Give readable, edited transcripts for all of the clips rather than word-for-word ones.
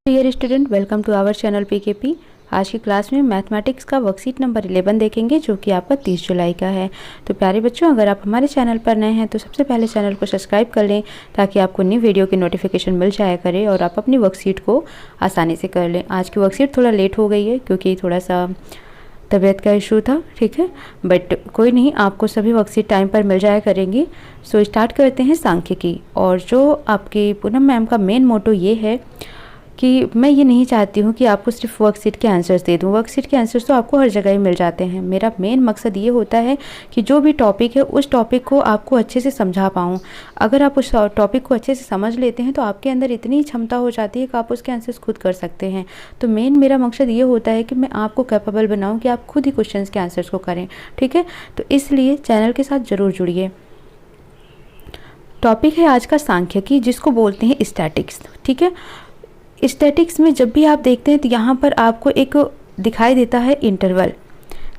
Dear student, welcome to our channel PKP. आज की class में मैथमेटिक्स का वर्कशीट नंबर 11 देखेंगे, जो कि आपका 30 जुलाई का है। तो प्यारे बच्चों, अगर आप हमारे चैनल पर नए हैं तो सबसे पहले चैनल को सब्सक्राइब कर लें, ताकि आपको न्यू वीडियो की नोटिफिकेशन मिल जाया करे और आप अपनी वर्कशीट को आसानी से कर लें। आज की वर्कशीट थोड़ा लेट हो गई है, क्योंकि थोड़ा सा तबीयत का इशू था, ठीक है, बट कोई नहीं, आपको सभी वर्कशीट टाइम पर मिल जाया करेंगी। सो स्टार्ट करते हैं सांख्यिकी। और जो आपकी पूनम मैम का मेन मोटो ये है कि मैं ये नहीं चाहती हूँ कि आपको सिर्फ वर्कशीट के आंसर्स दे दूँ। वर्कशीट के आंसर्स तो आपको हर जगह ही मिल जाते हैं। मेरा मेन मकसद ये होता है कि जो भी टॉपिक है उस टॉपिक को आपको अच्छे से समझा पाऊँ। अगर आप उस टॉपिक को अच्छे से समझ लेते हैं तो आपके अंदर इतनी क्षमता हो जाती है कि आप उसके आंसर्स खुद कर सकते हैं। तो मेन मेरा मकसद ये होता है कि मैं आपको कैपेबल बनाऊँ कि आप खुद ही क्वेश्चन के आंसर्स को करें, ठीक है। तो इसलिए चैनल के साथ ज़रूर जुड़िए। टॉपिक है आज का सांख्यिकी, जिसको बोलते हैं स्टैटिक्स, ठीक है। स्टैटिक्स में जब भी आप देखते हैं तो यहाँ पर आपको एक दिखाई देता है इंटरवल।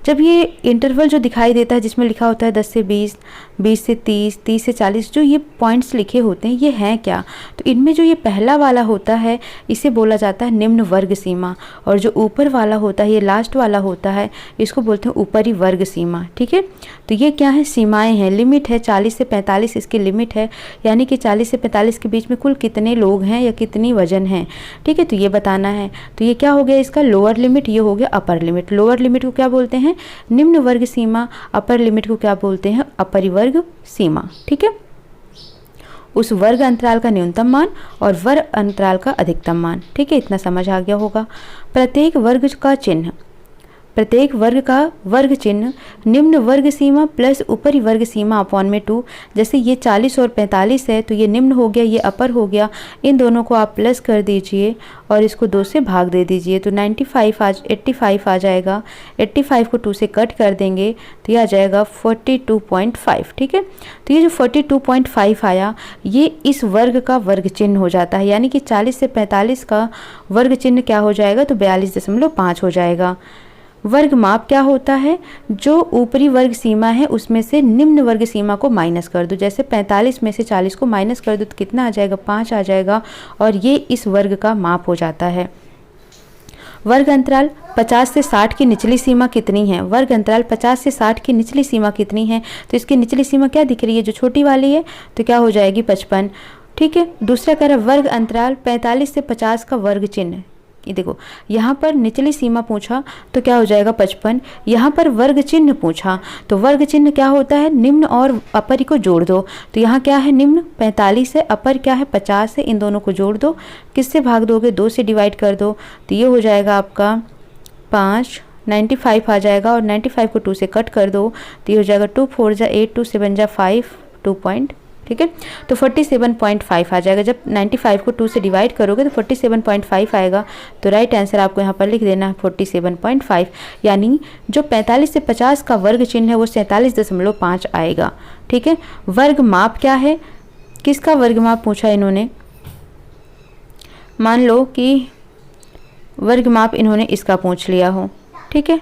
जब ये इंटरवल जो दिखाई देता है, जिसमें लिखा होता है 10 से 20, 20 से 30, 30 से 40, जो ये पॉइंट्स लिखे होते हैं, ये हैं क्या? तो इनमें जो ये पहला वाला होता है, इसे बोला जाता है निम्न वर्ग सीमा। और जो ऊपर वाला होता है, ये लास्ट वाला होता है, इसको बोलते हैं ऊपरी वर्ग सीमा, ठीक है। तो ये क्या है? सीमाएं हैं, लिमिट है। 40 से 45 इसकी लिमिट है, यानी कि 40 से 45 के बीच में कुल कितने लोग हैं या कितनी वजन है, ठीक है। तो ये बताना है। तो ये क्या हो गया इसका? Lower limit. ये हो गया अपर लिमिट। लोअर लिमिट को क्या बोलते हैं? निम्न वर्ग सीमा। अपर लिमिट को क्या बोलते हैं? अपरिवर्ग सीमा, ठीक है। उस वर्ग अंतराल का न्यूनतम मान और वर्ग अंतराल का अधिकतम मान, ठीक है। इतना समझ आ गया होगा। प्रत्येक वर्ग का चिन्ह, प्रत्येक वर्ग का वर्ग चिन्ह निम्न वर्ग सीमा प्लस ऊपरी वर्ग सीमा अपॉन में 2। जैसे ये 40 और 45 है, तो ये निम्न हो गया, ये अपर हो गया। इन दोनों को आप प्लस कर दीजिए और इसको 2 से भाग दे दीजिए, तो 85 आ जाएगा। 85 को 2 से कट कर देंगे तो ये आ जाएगा 42.5, ठीक है। तो ये जो 42.5 आया, ये इस वर्ग का वर्ग चिन्ह हो जाता है, यानी कि 40 से 45 का वर्ग चिन्ह क्या हो जाएगा? तो 42.5 हो जाएगा। वर्ग माप क्या होता है? जो ऊपरी वर्ग सीमा है उसमें से निम्न वर्ग सीमा को माइनस कर दो। जैसे 45 में से 40 को माइनस कर दो तो कितना आ जाएगा? 5 आ जाएगा, और ये इस वर्ग का माप हो जाता है। वर्ग अंतराल 50 से 60 की निचली सीमा कितनी है? वर्ग अंतराल 50 से 60 की निचली सीमा कितनी है? तो इसकी निचली सीमा क्या दिख रही है? जो छोटी वाली है, तो क्या हो जाएगी? 55, ठीक है। दूसरा कह रहा है वर्ग अंतराल 45 से 50 का वर्ग चिन्ह। ये देखो, यहाँ पर निचली सीमा पूछा तो क्या हो जाएगा? 55। यहाँ पर वर्ग चिन्ह पूछा तो वर्ग चिन्ह क्या होता है? निम्न और अपर को जोड़ दो। तो यहाँ क्या है? निम्न 45 है, अपर क्या है? 50 है। इन दोनों को जोड़ दो। किससे भाग दोगे? 2 से डिवाइड कर दो, तो ये हो जाएगा आपका 5। 95 आ जाएगा, और 95 को 2 से कट कर दो तो ये हो जाएगा 2 4 जा 8, 2 7 जा 5, 2 पॉइंट, ठीक है। तो 47.5 आ जाएगा। जब 95 को 2 से डिवाइड करोगे तो 47.5 आएगा। तो राइट आंसर आपको यहाँ पर लिख देना है 47.5, यानी जो 45 से 50 का वर्ग चिन्ह है वो 47.5 आएगा, ठीक है। वर्ग माप क्या है? किसका वर्ग माप पूछा इन्होंने? मान लो कि वर्ग माप इन्होंने इसका पूछ लिया हो, ठीक है।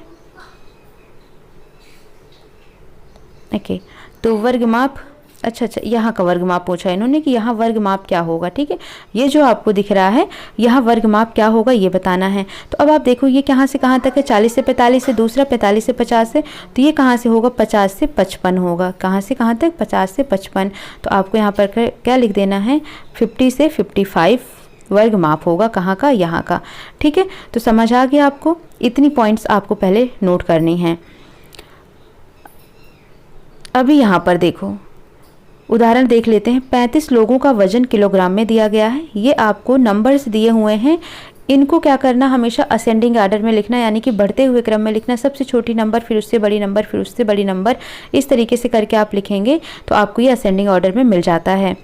ओके, तो वर्ग माप, अच्छा, यहाँ का वर्ग माप पूछा इन्होंने कि यहाँ वर्ग माप क्या होगा, ठीक है। ये जो आपको दिख रहा है, यहाँ वर्ग माप क्या होगा ये बताना है। तो अब आप देखो, ये कहाँ से कहाँ तक है? 40 से 45 से, दूसरा 45 से 50 से, तो ये कहाँ से होगा? 50 से 55 होगा। कहाँ से कहाँ तक? 50 से 55। तो आपको यहाँ पर क्या लिख देना है? 50 से 55 वर्ग माप होगा। कहाँ का? यहाँ का, ठीक है। तो समझ आ गया आपको? इतनी पॉइंट्स आपको पहले नोट करनी है। अभी यहाँ पर देखो, उदाहरण देख लेते हैं। 35 लोगों का वजन किलोग्राम में दिया गया है। ये आपको नंबर्स दिए हुए हैं, इनको क्या करना? हमेशा असेंडिंग आर्डर में लिखना, यानी कि बढ़ते हुए क्रम में लिखना। सबसे छोटी नंबर, फिर उससे बड़ी नंबर, फिर उससे बड़ी नंबर, इस तरीके से करके आप लिखेंगे तो आपको ये असेंडिंग ऑर्डर में मिल जाता है।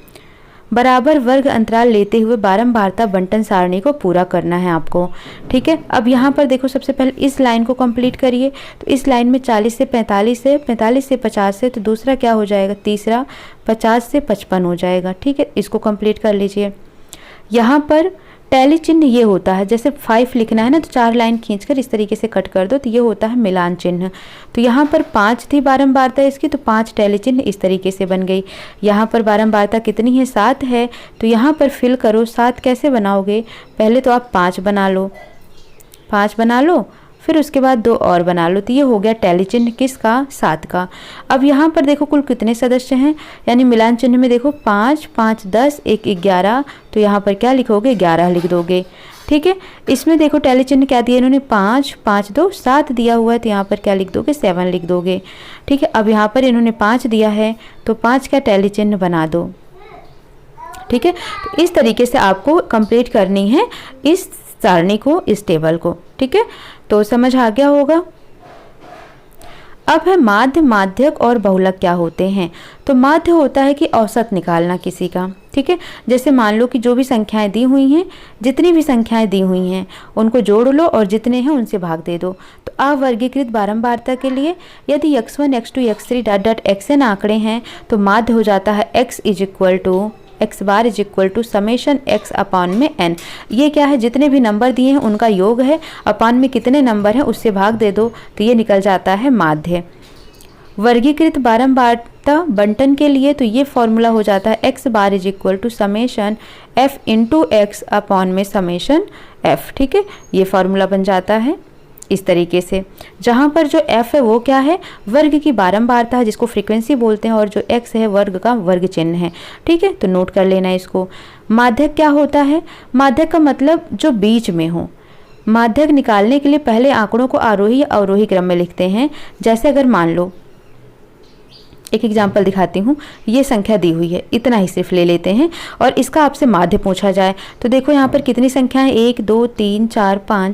बराबर वर्ग अंतराल लेते हुए बारंबारता बंटन सारणी को पूरा करना है आपको, ठीक है। अब यहाँ पर देखो, सबसे पहले इस लाइन को कंप्लीट करिए। तो इस लाइन में 40 से 45 है, 45 से 50 है, तो दूसरा क्या हो जाएगा? तीसरा 50 से 55 हो जाएगा, ठीक है। इसको कंप्लीट कर लीजिए। यहाँ पर टैली चिन्ह ये होता है, जैसे 5 लिखना है ना तो 4 लाइन खींचकर इस तरीके से कट कर दो तो ये होता है मिलान चिन्ह। तो यहाँ पर 5 थी बारंबारता इसकी, तो 5 टैली चिन्ह इस तरीके से बन गई। यहाँ पर बारंबारता कितनी है, 7 है, तो यहाँ पर फिल करो। 7 कैसे बनाओगे, पहले तो आप 5 बना लो, 5 बना लो, फिर उसके बाद 2 और बना लो, तो ये हो गया टैली चिन्ह किसका, 7 का। अब यहाँ पर देखो कुल कितने सदस्य हैं, यानी मिलान चिन्ह में देखो 5 5 10 1 11, तो यहाँ पर क्या लिखोगे, 11 लिख दोगे। ठीक है, इसमें देखो टैली चिन्ह क्या दिया इन्होंने, 5 5 2 7 दिया हुआ है, तो यहाँ पर क्या लिख दोगे, 7 लिख दोगे। ठीक है, अब यहाँ पर इन्होंने 5 दिया है तो 5 का टैली चिन्ह बना दो। ठीक है, तो इस तरीके से आपको कंप्लीट करनी है इस सारणी को, इस टेबल को। ठीक है, तो समझ आ गया होगा। अब है माध्य, माध्यक और बहुलक क्या होते हैं। तो माध्य होता है कि औसत निकालना किसी का। ठीक है, जैसे मान लो कि जो भी संख्याएं दी हुई हैं, जितनी भी संख्याएं दी हुई हैं उनको जोड़ लो और जितने हैं उनसे भाग दे दो। तो अवर्गीकृत बारंबारता के लिए यदि x1 x2 x3 dot dot xn आंकड़े हैं तो माध्य हो जाता है x x bar is equal to summation x upon में n। ये क्या है, जितने भी नंबर दिए हैं उनका योग है, अपान में कितने नंबर हैं उससे भाग दे दो, तो ये निकल जाता है माध्य। वर्गीकृत बारंबारता बंटन के लिए तो ये फॉर्मूला हो जाता है x bar is equal to summation f into x upon में समेशन f। ठीक है, ये फॉर्मूला बन जाता है इस तरीके से, जहाँ पर जो f है वो क्या है, वर्ग की बारंबारता है जिसको फ्रीक्वेंसी बोलते हैं, और जो x है वर्ग का वर्ग चिन्ह है। ठीक है, तो नोट कर लेना है इसको। माध्यक क्या होता है, माध्यक का मतलब जो बीच में हो। माध्यक निकालने के लिए पहले आंकड़ों को आरोही या अवरोही क्रम में लिखते हैं। जैसे अगर मान लो, एक एग्जाम्पल दिखाती हूँ, ये संख्या दी हुई है, इतना ही सिर्फ ले लेते हैं और इसका आपसे माध्य पूछा जाए तो देखो यहाँ पर कितनी संख्या है, 1 2 3 4 5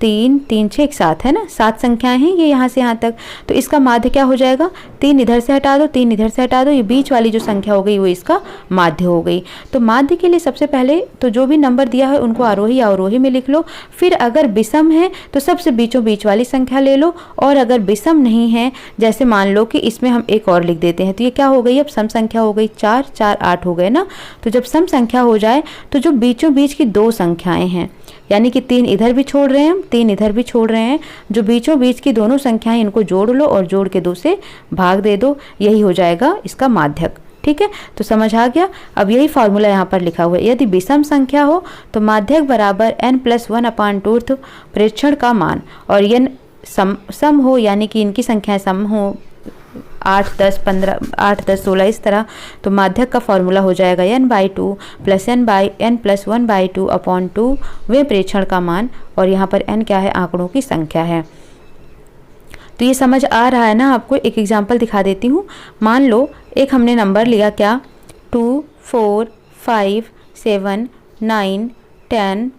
3 3 6 7 है ना, 7 संख्याएं हैं ये यहाँ से यहाँ तक। तो इसका माध्य क्या हो जाएगा, 3 इधर से हटा दो, 3 इधर से हटा दो, ये बीच वाली जो संख्या हो गई वो इसका माध्य हो गई। तो माध्य के लिए सबसे पहले तो जो भी नंबर दिया है उनको आरोही या अवरोही में लिख लो, फिर अगर विषम है तो सबसे बीचों बीच वाली संख्या ले लो, और अगर विषम नहीं है, जैसे मान लो कि इसमें हम एक और लिख देते हैं, तो ये क्या हो गई, अब सम संख्या हो गई, 4 4 8 हो गए ना। तो जब सम संख्या हो जाए तो जो बीचों बीच की 2 संख्याएं हैं, यानी कि 3 इधर भी छोड़ रहे हैं हम, 3 इधर भी छोड़ रहे हैं, जो बीचों बीच की दोनों संख्याएं इनको जोड़ लो और जोड़ के 2 से भाग दे दो, यही हो जाएगा इसका माध्यक। ठीक है, तो समझ आ गया। अब यही फार्मूला यहाँ पर लिखा हुआ है, यदि विषम संख्या हो तो माध्यक बराबर n+1/2 प्रेक्षण का मान, और n सम हो यानी कि इनकी संख्याएं सम हो 8 10 15 8 10 16 इस तरह, तो माध्यक का फॉर्मूला हो जाएगा n/2 प्लस n+1/2 अपॉन 2 वे प्रेक्षण का मान, और यहाँ पर n क्या है, आंकड़ों की संख्या है। तो ये समझ आ रहा है ना आपको। एक एग्जांपल दिखा देती हूँ। मान लो एक हमने नंबर लिया क्या, 2 4 5 7 9 10,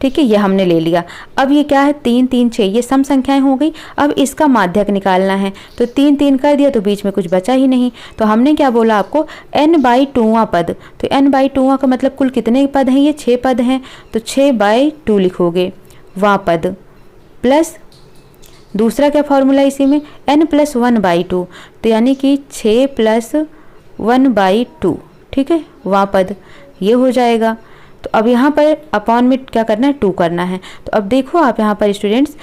ठीक है, ये हमने ले लिया। अब ये क्या है, 3 3 6, ये सम संख्याएं हो गई। अब इसका माध्यक निकालना है, तो 3 3 कर दिया तो बीच में कुछ बचा ही नहीं, तो हमने क्या बोला आपको, n/2वां पद। तो n/2वां का मतलब कुल कितने पद हैं, ये 6 पद हैं, तो 6/2 लिखोगे वां पद, प्लस दूसरा क्या फॉर्मूला इसी में, n+1/2, तो यानी कि 6 + 1/2, ठीक है, वां पद, ये हो जाएगा। तो अब यहाँ पर अपॉन में क्या करना है, 2 करना है। तो अब देखो आप यहाँ पर स्टूडेंट्स,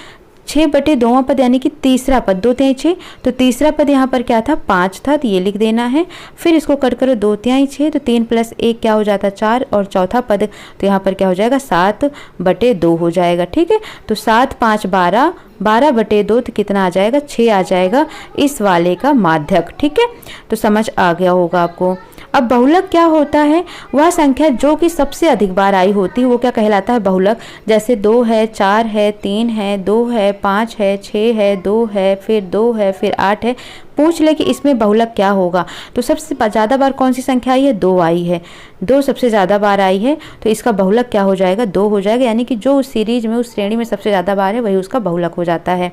6/2वां पद यानी कि तीसरा पद, 2 3 6, तो तीसरा पद यहाँ पर क्या था, 5 था, तो ये लिख देना है। फिर इसको कट करो, 2 3 6, तो 3 + 1 क्या हो जाता है, 4, और चौथा पद तो यहाँ पर क्या हो जाएगा, 7/2 हो जाएगा। ठीक है, तो 7 5 12, 12/2 तो कितना आ जाएगा, 6 आ जाएगा इस वाले का माध्यक। ठीक है, तो समझ आ गया होगा आपको। अब बहुलक क्या होता है, वह संख्या जो कि सबसे अधिक बार आई होती है वो क्या कहलाता है, बहुलक। जैसे 2 है, 4 है, 3 है, 2 है, 5 है, 6 है, 2 है, फिर 2 है, फिर 8 है। पूछ ले कि इसमें बहुलक क्या होगा, तो सबसे ज़्यादा बार कौन सी संख्या आई है, 2 आई है, 2 सबसे ज़्यादा बार आई है, तो इसका बहुलक क्या हो जाएगा, 2 हो जाएगा। यानी कि जो उस सीरीज में, उस श्रेणी में सबसे ज़्यादा बार है वही उसका बहुलक हो जाता है।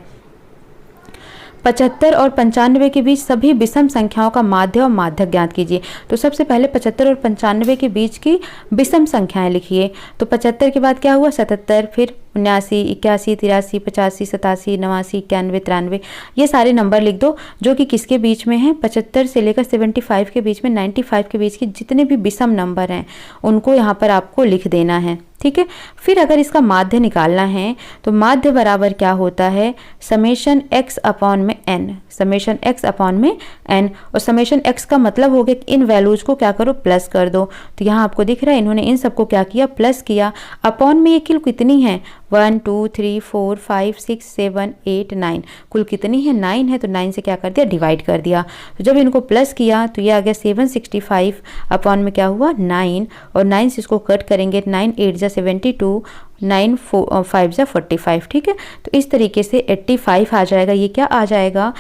75 और 95 के बीच सभी विषम संख्याओं का माध्य और माध्यक ज्ञात कीजिए। तो सबसे पहले 75 और 95 के बीच की विषम संख्याएं लिखिए। तो 75 के बाद क्या हुआ, 77, फिर 79, 81, 83, 85, 87, 89, 91, 93, ये सारे नंबर लिख दो जो कि किसके बीच में हैं, 75 से लेकर 75 के बीच में, 95 के बीच के जितने भी विषम नंबर हैं उनको यहाँ पर आपको लिख देना है। ठीक है, फिर अगर इसका माध्य निकालना है तो माध्य बराबर क्या होता है, समेशन x अपॉन में n, समेशन x अपॉन में n, और समेशन x का मतलब हो गया कि इन वैल्यूज को क्या करो, प्लस कर दो। तो यहाँ आपको दिख रहा है इन्होंने इन सबको क्या किया, प्लस किया। अपॉन में ये कुल कितनी है, 1 2 3 4 5 6 7 8 9, कुल कितनी है, 9 है। तो 9 से क्या कर दिया, डिवाइड कर दिया। तो जब इनको प्लस किया तो ये आ गया 765 अपॉन में क्या हुआ, 9, और 9 से इसको कट करेंगे, 9 8 जा 72, 9 5 जा 45। ठीक है, तो इस तरीके से 85 आ जाएगा। ये क्या आ जाएगा,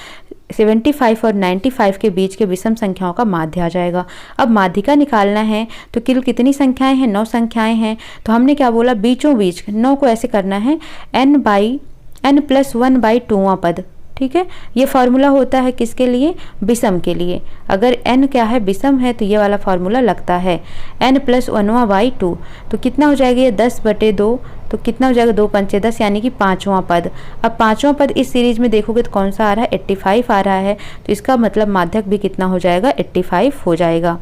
75 और 95 के बीच के विषम संख्याओं का माध्य आ जाएगा। अब माध्यिका निकालना है तो कुल कितनी संख्याएं हैं, 9 संख्याएं हैं। तो हमने क्या बोला, बीचों बीच 9 को ऐसे करना है n प्लस 1 बाई 2वां पद। ठीक है, ये फार्मूला होता है किसके लिए, विषम के लिए। अगर n क्या है, विषम है, तो ये वाला फार्मूला लगता है n प्लस 1वां बाई 2। तो कितना हो जाएगा ये 10/2, तो कितना हो जाएगा, 2 पंचे 10, यानी कि 5वां पद। अब 5वां पद इस सीरीज में देखोगे तो कौन सा आ रहा है, 85 आ रहा है। तो इसका मतलब माध्यक भी कितना हो जाएगा, 85 हो जाएगा।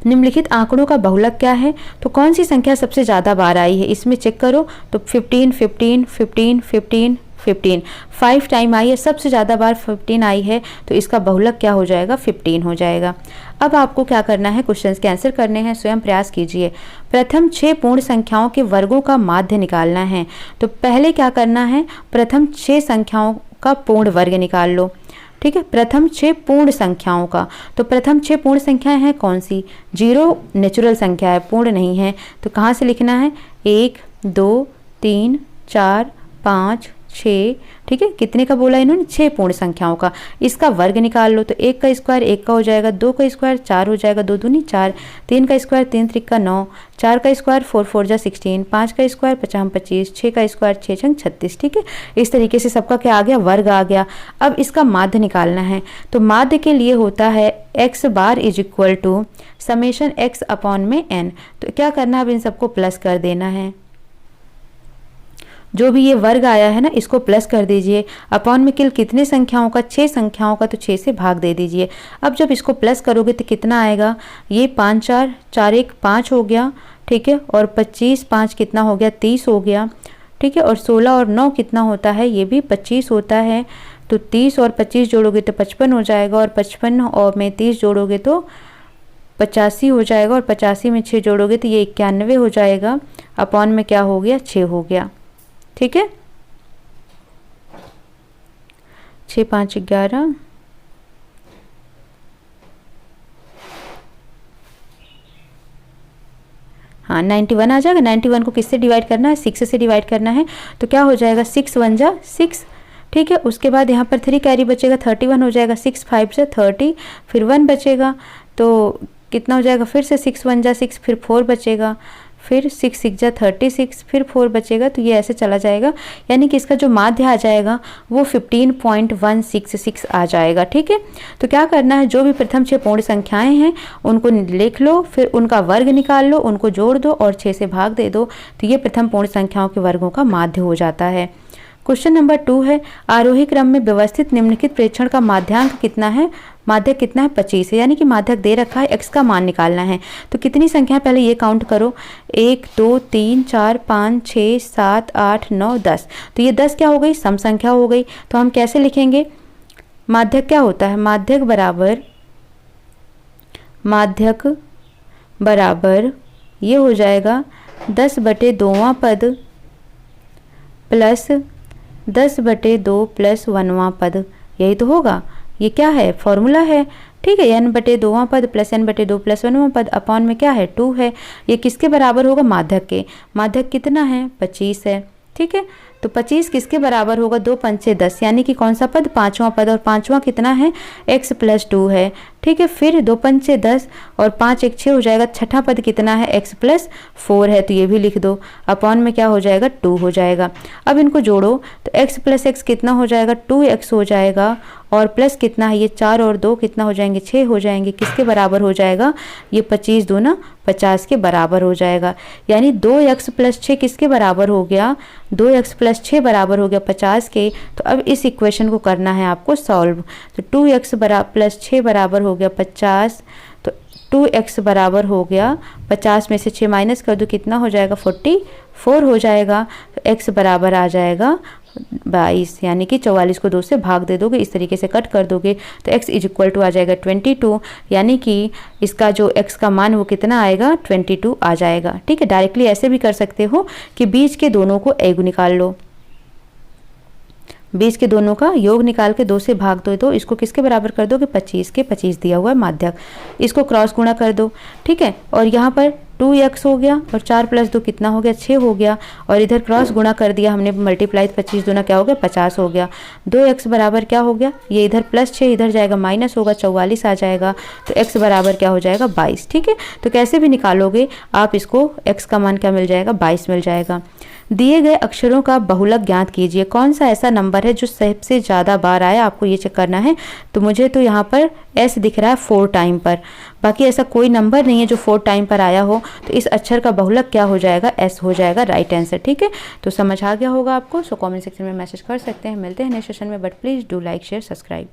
निम्नलिखित आंकड़ों का बहुलक क्या है, तो कौन सी संख्या सबसे ज़्यादा बार आई है, इसमें चेक करो। तो 15 15 15 15 15 5 टाइम आई है, सबसे ज़्यादा बार 15 आई है। तो इसका बहुलक क्या हो जाएगा, 15 हो जाएगा। अब आपको क्या करना है, क्वेश्चंस के आंसर करने हैं, स्वयं प्रयास कीजिए। प्रथम 6 पूर्ण संख्याओं के वर्गों का माध्य निकालना है। तो पहले क्या करना है, प्रथम 6 संख्याओं का पूर्ण वर्ग निकाल लो। ठीक है, प्रथम 6 पूर्ण संख्याओं का। तो प्रथम 6 पूर्ण संख्याएं हैं कौन सी, 0 नेचुरल संख्या है, पूर्ण नहीं है। तो कहाँ से लिखना है, 1 2 3 4 5 6। ठीक है, कितने का बोला इन्होंने, 6 पूर्ण संख्याओं का। इसका वर्ग निकाल लो। तो 1 का स्क्वायर 1 का हो जाएगा, 2 का स्क्वायर 4 हो जाएगा, 2 दूनी 4, 3 का स्क्वायर 3 त्रिक 9, 4 का स्क्वायर 4 4 जा 16, 5 का स्क्वायर 50 25, 6 का स्क्वायर 6 छंग 36। ठीक है, इस तरीके से सबका क्या आ गया, वर्ग आ गया। अब इसका माध्य निकालना है। तो माध्य के लिए होता है x bar is equal to summation x upon में n। तो क्या करना है, अब इन सबको प्लस कर देना है। जो भी ये वर्ग आया है ना, इसको प्लस कर दीजिए। अपॉन में कुल कितने संख्याओं का, 6 संख्याओं का, तो 6 से भाग दे दीजिए। अब जब इसको प्लस करोगे तो कितना आएगा, ये 5 4 4 1 5 हो गया। ठीक है, और 25 5 कितना हो गया, 30 हो गया। ठीक है, और 16 और 9 कितना होता है, ये भी 25 होता है। तो 30 और 25 जोड़ोगे तो 55 हो जाएगा, और 55 और में 30 जोड़ोगे तो 85 हो जाएगा, और 85 में 6 जोड़ोगे तो ये 91 हो जाएगा। अपॉन में क्या हो गया, 6 हो गया। ठीक है, 6 5 11, हाँ 91 आ जाएगा। 91 को किससे डिवाइड करना है, 6 से डिवाइड करना है। तो क्या हो जाएगा, 6 1 जा 6। ठीक है, उसके बाद यहाँ पर 3 कैरी बचेगा, 31 हो जाएगा, 6 5 जा 30, फिर 1 बचेगा। तो कितना हो जाएगा, फिर से 6 1 जा 6, फिर 4 बचेगा, फिर 6 6 जा 36, फिर 4 बचेगा। तो ये ऐसे चला जाएगा, यानी कि इसका जो माध्य आ जाएगा वो 15.166 आ जाएगा। ठीक है, तो क्या करना है, जो भी प्रथम 6 पूर्ण संख्याएं हैं उनको लिख लो, फिर उनका वर्ग निकाल लो, उनको जोड़ दो और 6 से भाग दे दो। तो ये प्रथम पूर्ण संख्याओं के वर्गों का माध्य हो जाता है। क्वेश्चन नंबर 2 है, आरोही क्रम में व्यवस्थित निम्नलिखित प्रेक्षण का माध्यांक कितना है, माध्यक कितना है, 25 है। यानी कि माध्यक दे रखा है, x का मान निकालना है। तो कितनी संख्या, पहले ये काउंट करो, 1 2 3 4 5 6 7 8 9 10। तो ये 10 क्या हो गई, सम संख्या हो गई। तो हम कैसे लिखेंगे, माध्यक क्या होता है, माध्यक बराबर ये हो जाएगा 10/2वां पद प्लस 10/2 प्लस 1वां पद। यही तो होगा, ये क्या है, फॉर्मूला है। ठीक है, n/2वां पद प्लस n/2 प्लस 1वां पद अपॉन में क्या है, 2 है। ये किसके बराबर होगा, माध्यक के। माध्यक कितना है, 25 है। ठीक है, तो 25 किसके बराबर होगा, 2 पंचे 10, यानी कि कौन सा पद, पांचवां पद, और पांचवां कितना है, x + 2 है। ठीक है, फिर 2 पंचे 10 और 5 1 6 हो जाएगा, छठा पद कितना है, x + 4 है, तो ये भी लिख दो, अपॉन में क्या हो जाएगा, 2 हो जाएगा। अब इनको जोड़ो तो x + x कितना हो जाएगा, 2x हो जाएगा, और प्लस कितना है, ये 4 और 2 कितना हो जाएंगे, 6 हो जाएंगे, किसके बराबर हो जाएगा, ये 25 दूना 50 के बराबर हो जाएगा। यानी 2x + 6 किसके बराबर हो गया, 2x + 6 बराबर हो गया 50 के। तो अब इस इक्वेशन को करना है आपको सॉल्व। तो 2x + 6 बराबर हो गया 50, तो 2x बराबर हो गया 50 में से 6 माइनस कर दो, कितना हो जाएगा, 44 हो जाएगा। तो x बराबर आ जाएगा 22, यानी कि 44 को 2 से भाग दे दोगे, इस तरीके से कट कर दोगे तो x = आ जाएगा 22, यानी कि इसका जो x का मान वो कितना आएगा, 22 आ जाएगा। ठीक है, डायरेक्टली ऐसे भी कर सकते हो कि बीच के दोनों को योग निकाल लो, बीच के दोनों का योग निकाल के 2 से भाग दो, तो इसको किसके बराबर कर दोगे, 25 के, 25 दिया हुआ है माध्यक, इसको क्रॉस गुणा कर दो। ठीक है, और यहाँ पर 2x हो गया और 4 + 2 कितना हो गया, 6 हो गया, और इधर क्रॉस गुणा कर दिया हमने, मल्टीप्लाई 25 दूना क्या हो गया, 50 हो गया। 2x बराबर क्या हो गया, ये इधर +6 इधर जाएगा माइनस होगा, 44 आ जाएगा। तो x बराबर क्या हो जाएगा, 22। ठीक है, तो कैसे भी निकालोगे आप इसको, x का मान क्या मिल जाएगा, 22 मिल जाएगा। दिए गए अक्षरों का बहुलक ज्ञात कीजिए, कौन सा ऐसा नंबर है जो सबसे ज़्यादा बार आया, आपको ये चेक करना है। तो मुझे तो यहाँ पर s दिख रहा है 4 टाइम पर, बाकी ऐसा कोई नंबर नहीं है जो 4 टाइम पर आया हो, तो इस अक्षर का बहुलक क्या हो जाएगा, s हो जाएगा, राइट आंसर। ठीक है, तो समझ आ गया होगा आपको। सो कमेंट सेक्शन में मैसेज कर सकते हैं। मिलते हैं नेक्स्ट सेशन में, but please do like share subscribe.